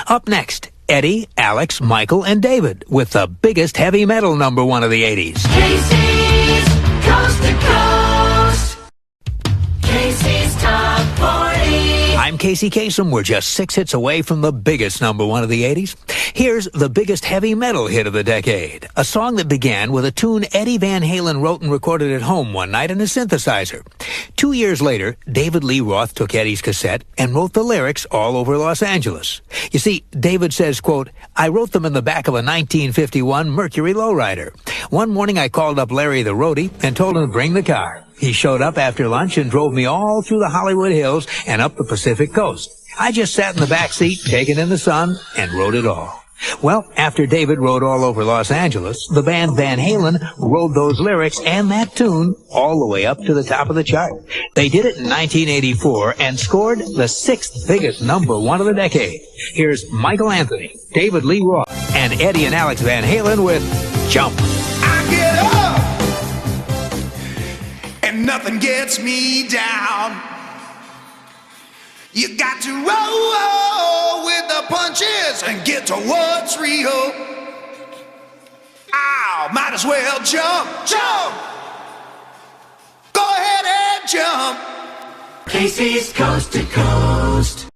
Up next, Eddie, Alex, Michael, and David with the biggest heavy metal number one of the 80s. Casey's Coast to Coast. Casey's Top 40. I'm Casey Kasem. We're just 6 hits away from the biggest number one of the 80s. Here's the biggest heavy metal hit of the decade, a song that began with a tune Eddie Van Halen wrote and recorded at home one night in a synthesizer. 2 years later, David Lee Roth took Eddie's cassette and wrote the lyrics all over Los Angeles. You see, David says, quote, "I wrote them in the back of a 1951 Mercury lowrider. One morning I called up Larry the roadie and told him to bring the car. He showed up after lunch and drove me all through the Hollywood Hills and up the Pacific Coast. I just sat in the back seat, taking in the sun, and wrote it all." Well, after David rode all over Los Angeles, the band Van Halen rode those lyrics and that tune all the way up to the top of the chart. They did it in 1984 and scored the 6th biggest number one of the decade. Here's Michael Anthony, David Lee Roth, and Eddie and Alex Van Halen with Jump. I get up and nothing gets me down. You got to roll with the punches and get to what's real. Ow, might as well jump, jump. Go ahead and jump. Casey's Coast to Coast.